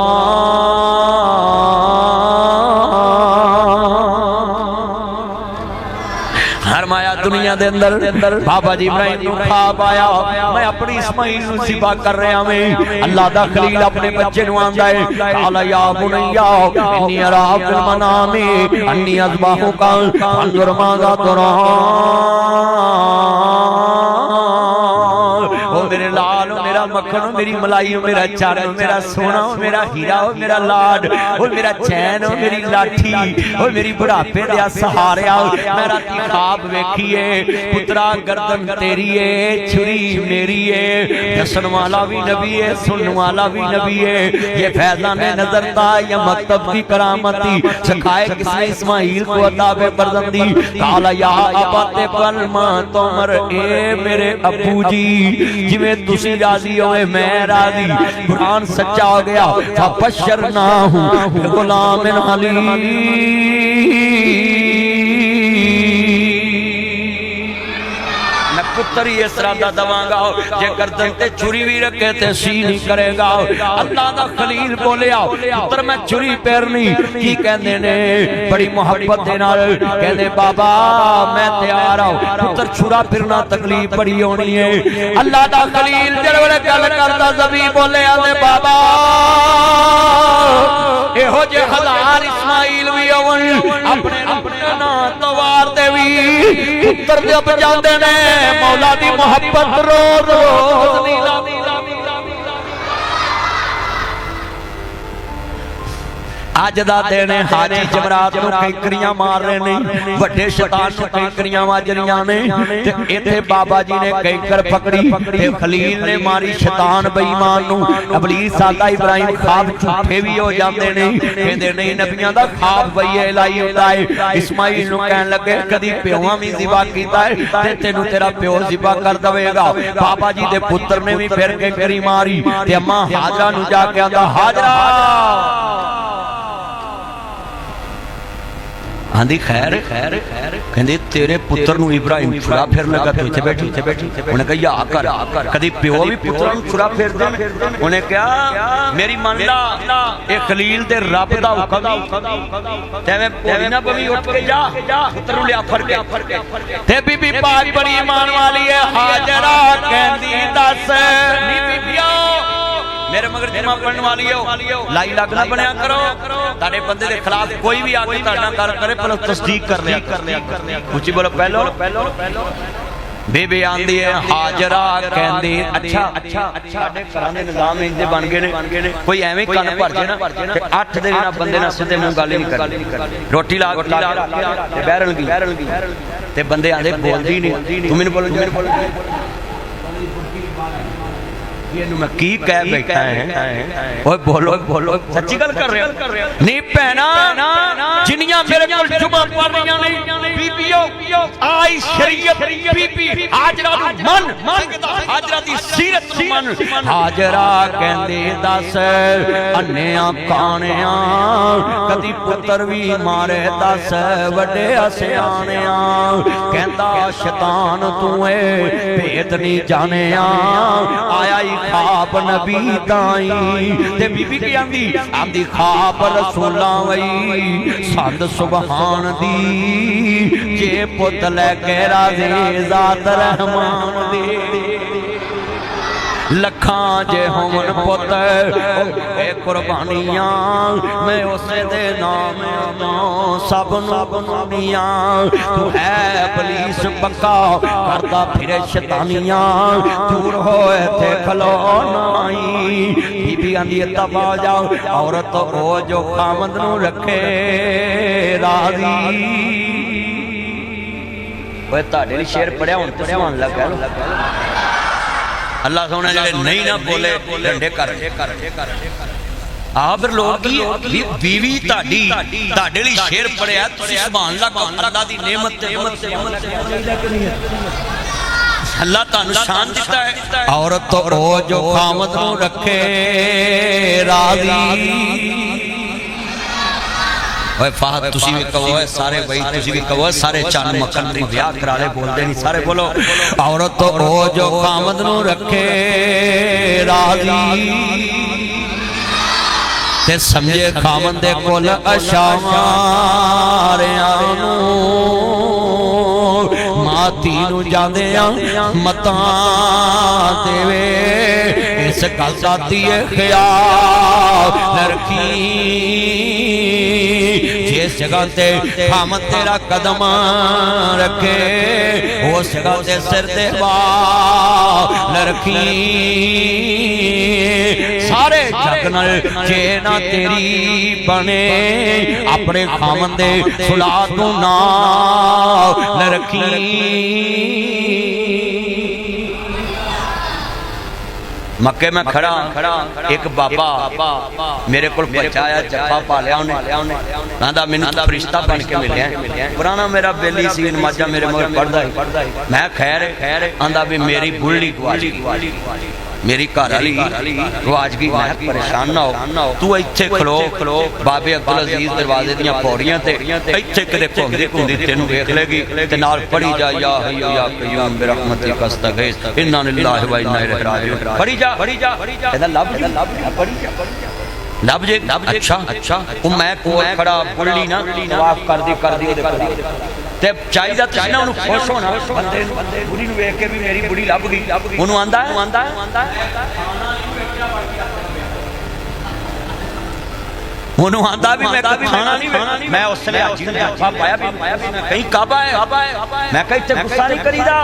फरमाया दुनिया दे अंदर बाबा जी इब्राहिम नूं ख्वाब आया मैं अपनी इस्माइल नूं ज़िबा कर रहा मैं। अल्लाह दा खलील अपने बच्चे नूं आंदा है काला या बुनैया इन्नी अरा फिल मनामी अन्नी अज़बाहु का फंजुर माज़ा तुरा। ओ मेरे लाल ओ मेरा मक्खन ओ मेरी मलाई ओ मेरा चार ओ मेरा सोना ओ मेरा हीरा ओ मेरा लाड ओ मेरा चैन ओ मेरी लाठी ओ मेरी बुढ़ापे दे सहारिया। मैं राती ख्वाब वेखिए पुत्रा गर्दन तेरी है छुरी मेरी है। दसन वाला भी नबी है सुनने वाला भी नबी है। ये फैज़ान नज़रता या मकतब की करामती सिखाए किसने इस्माइल को अताबे फर्जंदी। काला या अबाते कलमा तुमर ए मेरे अबू जी जिवें तुसी राजी होए मैं राजी। कुरान सच्चा हो गया फबशरनाहु बिगुलामिन हलीम। पुत्र ही इस रादा दवांगा जे गर्दन ते छुरी भी रखे ते सी नहीं करेगा। अल्लाह दा खलील बोलिया पुत्र मैं छुरी पेरनी की कहंदे ने बड़ी मोहब्बत दे नाल कहंदे बाबा मैं तैयार हूं। पुत्र छुरा फिरना तकलीफ बड़ी होनी है। अल्लाह दा खलील जेड़े वेले गल करदा ज़बी बोले आंदे बाबा एहो जे हजार इस्माइल भी होवन अपने अपने ना तवार दे भी पुत्र दे अब जांदे ने। मौला दी मोहब्बत रोज रोज नहीं लादी। अज दा दिन हाजी जमरात नूं कैंकरियां मार रहे ने वड्डे शैतान नूं कैंकरियां वज रहियां ने ते इत्थे बाबा जी ने कैंकर पकड़ी ते खलील ने मारी शैतान बेईमान नूं। इबलीस सादा इब्राहिम ख्वाब झूठे भी हो जांदे ने कहंदे नहीं नबियां दा ख्वाब वही इलाही हुंदा है। इस्माइल नूं कहण लगे कदी प्योआं भी ज़िबा कीता है ते तैनूं तेरा प्यो ज़िबा कर देवेगा। बाबा जी दे पुत्र ने भी फिर कैंकरी मारी ते अम्मा हाजरा नूं जाके आंदा हाजरा आंधी खैर खैर कहंदे तेरे पुत्र नूं इब्राहिम छुरा फिर लगा तू इत्थे बैठी उन्हें कहा या कर कदी प्यो भी पुत्र नूं छुरा फिर दे। उन्हें कहा मेरी मन ला ए खलील दे रब दा हुक्म ते मैं बोली ना बवी उठ के जा पुत्र नूं लिया फड़ के ते बीबी पाक बड़ी ईमान वाली है। हाजरा कहंदी दस नी बीबिया मेरे मगर जमा पढ़ने वाली हो लाई लग ना बनया करो। तारे बंदे के खिलाफ कोई भी आके ताड़ा कर करे पर तस्दीक कर लिया ऊंची बोलो पहलो बेबे आंदी है हाजरा कहंदी अच्छा साडे घरां दे निजाम इंजे बन गए ने कोई एवें कन भर जे ना ते 8 दिन ना बंदे ना सीधे मुंह गल नहीं करनी। रोटी ला ते बैरन गी ते बंदे आंदे बोलदी नहीं तू मैनू बोलो ਇਹਨੂੰ ਮੈਂ ਕੀ ਕਹਿ ਬੈਠਾ ਹੈ ਓਏ ਬੋਲੋ ਬੋਲੋ ਸੱਚੀ ਗੱਲ ਕਰ ਰਿਹਾ ਨਹੀਂ ਭੈਣਾ ਜਿੰਨੀਆਂ ਮੇਰੇ ਕੋਲ ਜੁਮਾ ਪੜ ਰਹੀਆਂ ਨੇ ਬੀਬੀਓ ਆਈ ਸ਼ਰੀਅਤ ਬੀਬੀ ਹਾਜਰਾ ਨੂੰ ਮਨ ਹਾਜਰਾ ਦੀ ਸੀਰਤ ਨੂੰ ਮਨ ਹਾਜਰਾ ਕਹਿੰਦੇ ਦੱਸ ਅੰਨਿਆਂ ਕਾਣਿਆਂ ਕਦੀ ਪੁੱਤਰ ਵੀ ਮਾਰੇ ਦੱਸ ਵੱਡੇ ਸਿਆਣਿਆਂ ਕਹਿੰਦਾ ਸ਼ੈਤਾਨ ਤੂੰ ਏ ਭੇਦ ਨਹੀਂ ਜਾਣਿਆ ਆਇਆ ਹੀ ਖਾਬ ਨਬੀ ਤਾਈ ਤੇ ਬੀਬੀ ਕੀ ਆਂਦੀ ਖਾਬ ਰਸੂਲਾਂ ਵਈ ਸੰਦ ਸੁਭਾਨ ਦੀ ਜੇ ਪੁੱਤ ਲੈ ਕੇ ਰਾਜ਼ੀ ਜ਼ਾਤ ਰਹਿਮਾਨ ਦੀ ਲੱਖਾਂ ਜੇ ਹੋਵਨ ਪੁੱਤ ਇਹ ਕੁਰਬਾਨੀਆਂ ਮੈਂ ਉਸੇ ਦੇ ਨਾਮ ਤੋਂ ਸਭ ਨੂੰ ਬਣਾਉਣੀਆਂ ਤੂੰ ਹੈ ਪੁਲਿਸ ਪੱਕਾ ਕਰਦਾ ਫਿਰੇ ਸ਼ੈਤਾਨੀਆਂ ਦੂਰ ਹੋਏ ਤੇ ਖਲੋ ਨਾਈ ਬੀਬੀ ਆਂਦੀ ਤਬਾ ਜਾਓ ਔਰਤ ਉਹ ਜੋ ਖਾਮਦ ਨੂੰ ਰੱਖੇ ਰਾਜ਼ੀ ਓਏ ਤੁਹਾਡੇ ਲਈ ਸ਼ੇਰ ਪੜਿਆ ਹੁਣ ਤੇ ਸੁਣਨ ਲੱਗਾ अल्लाह सोने जड़े नहीं ना बोले डंडे कर आ फिर लोग की बीवी ताड़ी ताड़े लिए शेर पढ़िया तुसी सुभान अल्लाह अल्लाह दी नेमत अल्लाह तानू शान दिता है औरत तो ओ जो खामद नू रखे राज़ी ओए फाहद तुसी भी कहो सारे भाई तुसी भी कहो सारे चन मक्खन दी ब्याह करा ले बोलदे नहीं सारे बोलो औरत तो ओ जो खामद नू रखे राज़ी ते समझे खामद दे कोल अशारियां नू माती नू जांदियां मतां देवे इस गल दा दिए ख्याल रखी जिस जगह ते खामद तेरा कदम रखे उस जगह ते सिर ते बाल रखी सारे जग नाल जे ना तेरी बने अपने खामद दे सुला तू नाल रखी मक्के में खड़ा एक बाबा मेरे को बचाया जफा पा लिया उन्हें आंदा मैनू फरिश्ता बन के मिले पुराना मेरा बेली सी नमाजा मेरे मगर पढ़दा मैं खैर आंदा भी मेरी बुढ़ी गुआची मेरी घर वाली गवाच गई मैं परेशान ना हो तू इत्थे खलो बाबे अब्दुल अजीज दरवाजे दियां पौड़ियां ते इत्थे किते घुमदी घुमदी तैनू वेख लेगी ते नाल पढ़ी जा या हय्यू या कय्यूम बिरहमतिक अस्तगीस इन्ना लिल्लाहि व इन्ना इलैहि राजिऊन पढ़ी जा कहंदा लब जे अच्छा वो मैं कोल खड़ा बुल्ली ना तवाफ कर दी ते चाहिदा तुसीं ना उन्हें खुश होना बंदे बुढ़ी नूं वेख के भी मेरी बुढ़ी लभ गई उन्होंने आंदा उन्होंने आंदा भी मैं खाना नहीं मैं उस वेले हाजी ने जफा पाया भी मैं कहीं काबा है मैं कहीं इत्थे गुस्सा नहीं करीदा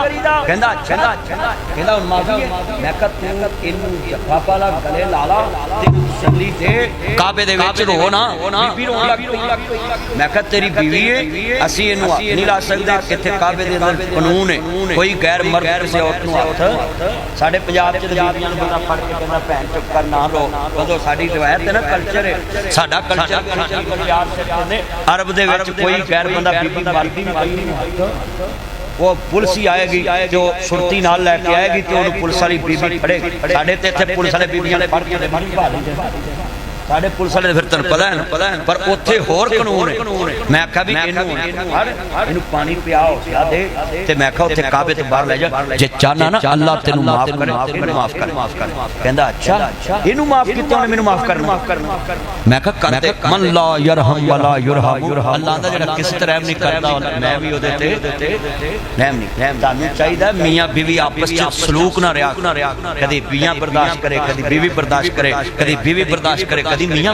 कहंदा अच्छा कहंदा हुण माफी है मैं कह तू इनू जफा पाला गले लाला ते चली दे काबे दे विच रो ना बीबी रोन लग पई मैं कह तेरी बीवी है असी इनू नहीं ला सकदे इत्थे काबे दे अंदर कानून है कोई गैर मर्द किसी औरत नूं हथ साडे पंजाब च बीबियां नूं बंदा फड़ के कहंदा भैन चुप कर ना रो कदों साडी रिवायत है ना कल्चर है साडा अरब दे विच कोई गैर बंदा बीबी मरदी नहीं वो पुलिस ही आएगी जो सुरती नाल लैके आएगी तो उन्हें पुलिस वाली बीबी फड़ेगी साडे ते इत्थे पुलिस वाले बीबियां फड़ के साडे पुलिस वाले फिर तैनूं पता है पर उत्थे होर कानून है मैं आख्या भी इनू पानी पियाओ दे ते मैं आख्या उत्थे काबे ते बाहर ले जा जे चाहना ना अल्लाह तैनूं माफ करे माफ कर कहंदा अच्छा इनू माफ कीता उन्हें मैनूं माफ करना मैं आख्या कर दे मन ला यरहम वला युरहम अल्लाह दा जेड़ा किस तरह नहीं करदा मैं भी ओदे ते रहम नहीं तानूं चाहिदा मियां बीवी आपस च सलूक ना रहा कदी बीवियां बर्दाश्त करे कदी बीवी बर्दाश्त करे कदी बीवी बर्दाश्त करे मियां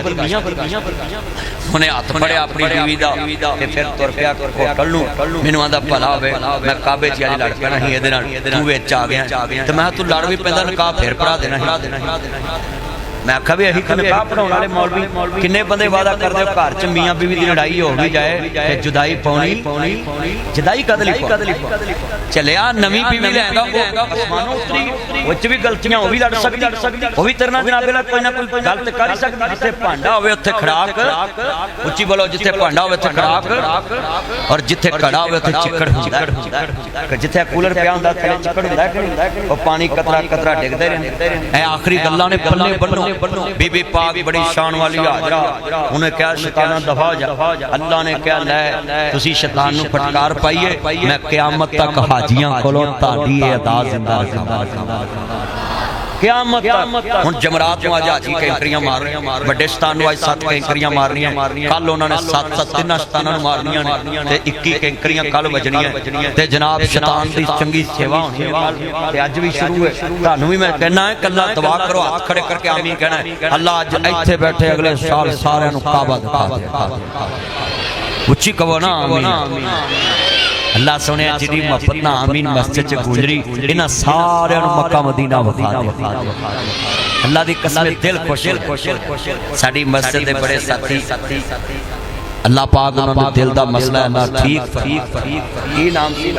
उन्हें हाथ फड़िया अपनी बीवी दा ते फिर तुर पिया होटल नूं मैनूं आंदा भला होवे मैं काबे च अज लड़ पैना ही इहदे नाल तू विच आ गया ते मैं तू लड़ भी पैंदा निकाह फिर पढ़ा देना मैं आखा भी अही तनख्वाह पढ़ाने वाले मौलवी किन्ने बंदे वादा करते हो घर च मियां बीवी की लड़ाई हो भी जाए ते जुदाई पाउनी जुदाई कदली चलिया नवी बीवी लैंदा आसमानों उतरी उच भी गलतियां वो भी लड़ सकदी वो भी तेरे नाल जनाब कोई ना कोई गलत कर ही सकदी जिथे भांडा होवे उत्थे खड़ाक उच्ची बोलो जिथे भांडा होवे उत्थे खड़ाक और जिथे कड़ा होवे उत्थे चिक्कड़ हुंदा जिथे कूलर पिया हुंदा थले चिक्कड़ हुंदा वो पानी कतरा कतरा डिगदे रहंदे ए आखिरी गल्लां ने पल्ले बन्नो बीबी पाक बड़ी शान वाली हाजरा उन्हें कहा शैताना दफा जा अल्लाह ने कहा ले तुसी शैतान नु फटकार पाइए मैं क़यामत तक हाजियां कोलों ताडी अदा जिंदा क़यामत हुन जमरात नु आज हाजी कैंकरियां मार बड़े शैतान नु आज 7 कैंकरियां मारनियां कल उन्होंने 7 तिन्ना शैतानां नु मारनियां ते 21 कैंकरियां कल वजनियां ते जनाब शैतान दी चंगी सेवा होनी है ते अज भी शुरू है तानू भी मैं कहना है कल्ला दुआ करो हाथ खड़े करके आमीन कहना है अल्लाह अज इत्थे बैठे अगले साल सारे नु काबा दिखा दे उच्ची कहो ना आमीन अल्लाह सोने जिदी मोहब्बत ना आमीन मस्जिद च गुजरी इन्हां सारे नु मक्का मदीना वखा दे अल्लाह दी कसम दिल खुश साडी मस्जिद दे बड़े साथी अल्लाह पाक उन्हां दे दिल दा मसला है ना ठीक की नाम सी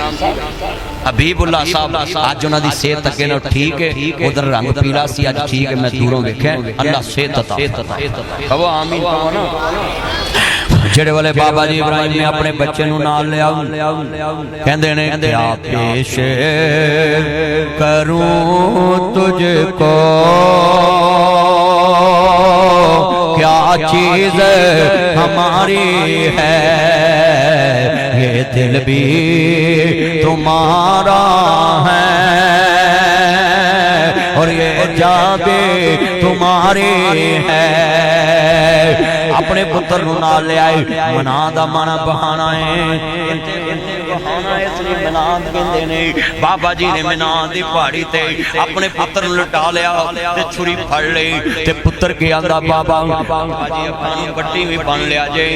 हबीबुल्लाह साहब आज उन्हां दी सेहत अगे ना ठीक है उधर रंग पीला सी आज ठीक है मैं दूरों देखिया अल्लाह सेहत अता कहो आमीन कहो ना जेड़े वाले बाबा जी इब्राहिम ने अपने बच्चे नु नाल ले आओ कहंदे ने क्या पेश करूं तुझको क्या चीज हमारी है ये दिल भी तुम्हारा है और ये जान भी तुम्हारी है अपने पुत्र नु नाल ले आए मना दा माना बहाना है बाबा जी ने मिना दी पहाड़ी ते अपने पुत्र नु लटा लिया ते छुरी फड़ लई ते पुत्र के आंदा बाबा जी अपनी पट्टी भी बन लिया जे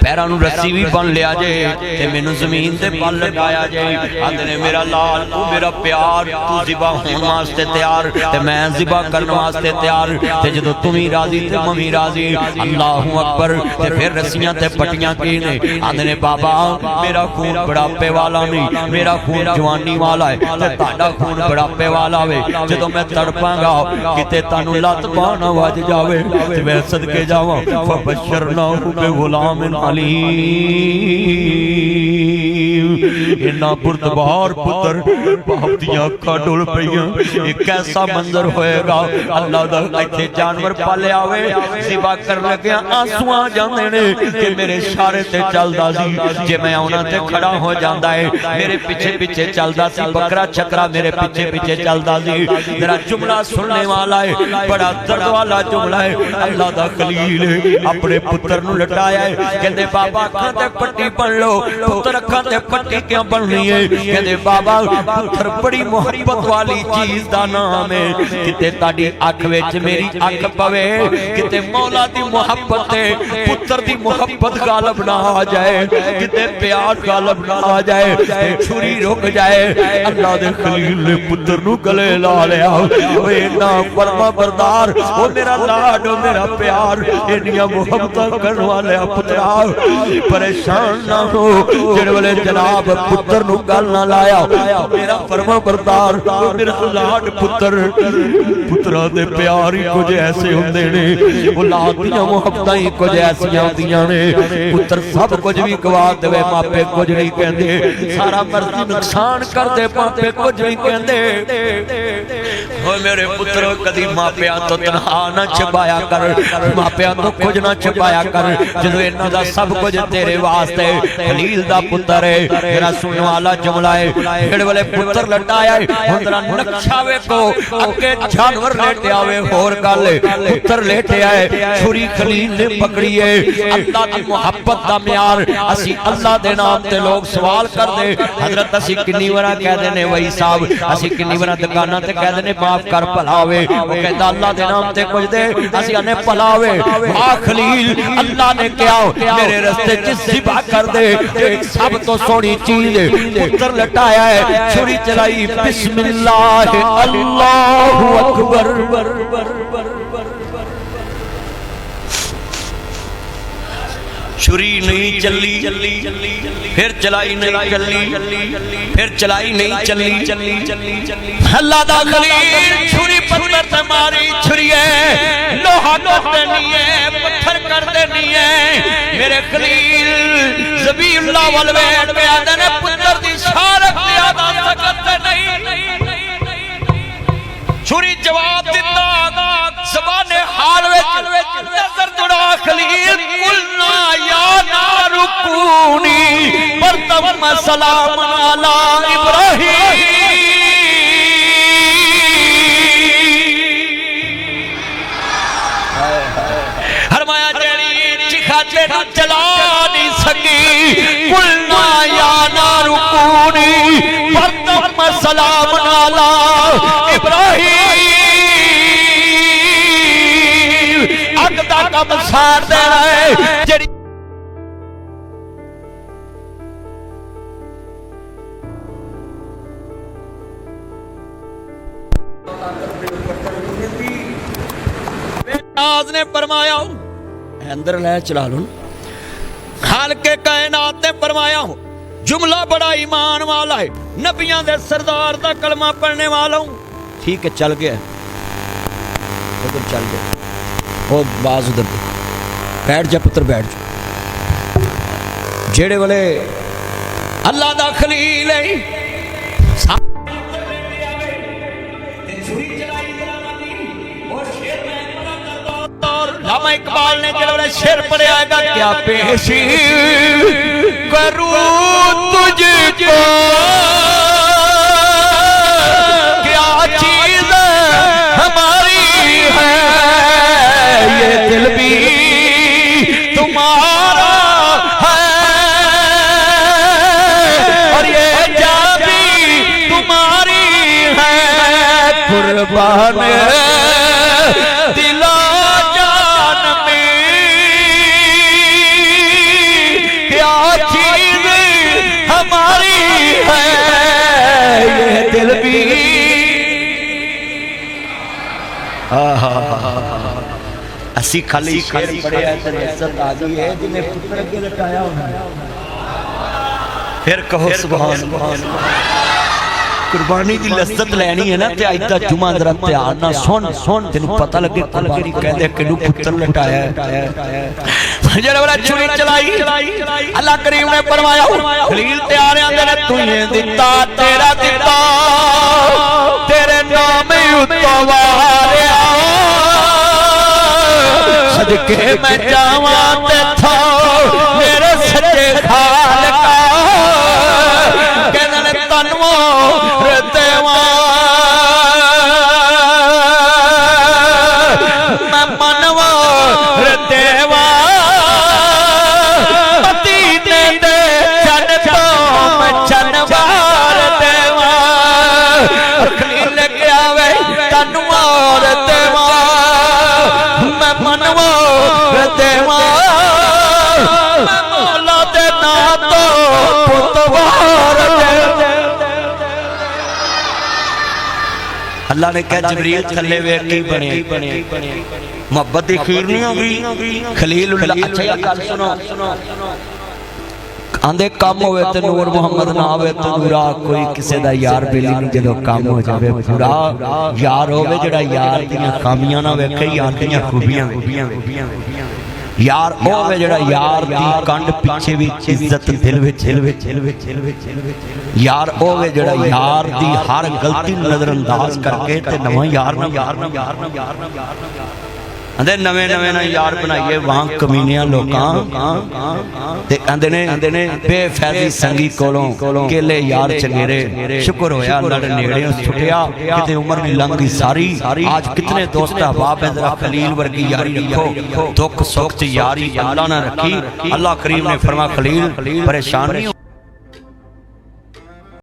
पैरां नु रस्सी भी बन लिया जे ते मेनू जमीन ते पल लगाया जे आंदे ने मेरा लाल तू मेरा प्यार तू ज़िबा होने वास्ते तैयार ते मैं ज़िबा करने वास्ते तैयार ते जदों तू भी राजी ते मैं भी राजी अल्लाहू अकबर ते फिर रस्सियां ते पट्टियां की ने आंदे ने बाबा मेरा खून बुढ़ापे वाला नहीं मेरा खून जवानी वाला है ते ताड़ा खून बुढ़ापे वाला वे जदों मैं तड़पांगा किते तानू लत बाण वज जावे ते मैं सदके जावां फबशरनाहु बिगुलाम अलीम इन्ना बुर्दबार पुत्र बाप दियां अखां डुल पईयां एक ऐसा मंजर होएगा अल्लाह दा इत्थे जानवर पाले आवे सिवा कर लगे आंसू आ जांदे ने कि मेरे इशारे ते चलदा सी जे मैं आउणा ते खड़ा हो जांदा है मेरे पीछे पीछे चलदा सी बकरा छकरा मेरे पीछे पीछे चलदा सी मेरा जुमला सुनने वाला है बड़ा दर्द वाला जुमला है अल्लाह दा खलील अपने पुत्र नु लटाया है कहंदे बाबा अखां ते पट्टी बन लो पुत्र अखां ते पट्टी क्यों बननी है कहंदे बाबा पुत्र बड़ी मोहब्बत वाली चीज दा नाम है किते ताडी अख विच मेरी अख पवे किते मौला दी मोहब्बत ते पुत्र दी मोहब्बत गालब ना आ जाए किते प्यार गालब ना आ जाए छुरी रुक जाए अल्लाह दे खलील ने पुत्र नु गले ला लिया ओए ना फरमा बरदार ओ मेरा लाड ओ मेरा प्यार इन्नियां मोहब्बतां करन वाले पुत्रा परेशान ना हो जेड़े वाले जनाब पुत्र नु गल ना लाया मेरा फरमा बरदार ओ मेरा लाड पुत्र पुत्रा दे प्यार ही कुछ ऐसे हुंदे ने औलाद दी मोहब्बतां ही कुछ ऐसियां हुंदियां ने पुत्र सब कुछ भी गवा देवे मापे कुछ नहीं कहंदे सारा मर्जी नुकसान कर दे मापे कुछ नहीं कहंदे ओ मेरे पुत्र कदी मापियां तो तन्हा ना छपाया कर मापियां तो कुछ ना छपाया कर जदों इन्हां दा सब कुछ तेरे वास्ते खलील दा पुत्र है मेरा सुनने वाला जुमला है भेड़ वाले पुत्र लटाया है हुण तेरा नक्शा वेखो अगे जानवर लेटे आवे होर गल पुत्र लेटे आए छुरी खलील ने पकड़ी है अल्लाह दी मोहब्बत दा म्यार असी अल्लाह दे नाम ते लोग सवाल कर दे हजरत असी किन्नी वरा कह देने वही साहब असी किन्नी वरा दुकानां ते कह देने माफ कर भलावे वो कहता अल्लाह दे नाम ते कुछ दे असी आने भलावे वाह खलील अल्लाह ने कहा मेरे रास्ते च ज़िबा कर दे एक सब तो सोहनी चीज पुत्र लटाया है छुरी चलाई बिस्मिल्लाह अल्लाहु अकबर छुरी नहीं चली, फिर चलाई नहीं चली, फिर चलाई नहीं चली। अल्लाह दा खलील छुरी पत्थर से मारी, छुरी है लोहा कर देनी है, पत्थर कर देनी है। मेरे खलील ज़बीहुल्लाह वल बैठ पे आदे ने पुत्र दी शारक ज़्यादा सकत नहीं। छुरी जवाब दिता ज़बाने हाल विच नजर दुड़ा खलील कुलना या नारु कूनी बरतम सलाम अला इब्राहीम। फरमाया जेड़ी चिखा तेनू जला नहीं सकी, कुलना या नारु कूनी बरतम सलाम अला इब्राहीम। अग दा कम सार देना है जेड़ी ने फरमाया अंदर ले चला लो। खालिके कायनात ने फरमाया जुमला बड़ा ईमान वाला है, नबियां दे सरदार दा कलमा पढ़ने वाला हूं। ठीक है चल गया, उधर चल गया, वो बाज उधर बैठ जा पुत्र बैठ जा। जेड़े वाले अल्लाह दा खलील है लामा इकबाल ने जब शेर पढ़े आएगा, क्या पेशी करूं तुझको, क्या चीज हमारी है, ये दिल भी तुम्हारा है और ये जान भी तुम्हारी है। कुर्बान दिला हमारी है, ये दिल भी। असी खाली शेर पढ़े इज्जत आ गई है जिन्हें पुत्र अगे लटाया होना। फिर कहो सुभान अल्लाह। कुर्बानी की लज्जत लैनी है ना ते अज दा जुमा जरा ध्यान ना सुन सुन, तेनू पता लगे कुर्बानी कहंदे किनू पुत्र लटाया है। जेड़ा वाला छुरी चलाई अल्लाह करीम ने फरमाया खलील तैयार आंदे ने तुझे दिता तेरा दिता तेरे नाम उतवारिया, सदके मैं जावां ते था मेरे सच्चे खालिका। कहंदे ने तन्नो देवा मैं मनवा देवा अल्लाह ने कहा जिब्रील थल्ले वेख की बने मोहब्बत दी खीर नहीं होगी खलीलुल्लाह। अच्छा गल सुनो, आंदे कम होवे ते नूर मुहम्मद ना आवे ते दूरा कोई किसी दा यार बेली नूं जदों कम हो जावे पूरा यार होवे जेड़ा यार दियां खामियां ना वेखे यार दियां खूबियां। यार होवे जेड़ा यार दी कंड पीछे भी इज्जत दिल विच यार होवे जेड़ा यार दी हर गलती नजरअंदाज करके ते नवा यार ना आंदे नवे नवे ना यार बनाइए वहां कमीनियां लोकां ते आंदे ने बेफैजी संगी कोलों केले यार चंगेरे। शुक्र होया अल्लाह ने नेड़े छुटिया किते उम्र नहीं लंघी सारी। आज कितने दोस्त अहबाब हैं, जरा खलील वर्गी यारी रखो। दुख सुख च यारी अल्लाह ने रखी। अल्लाह करीम ने फरमा खलील परेशान नहीं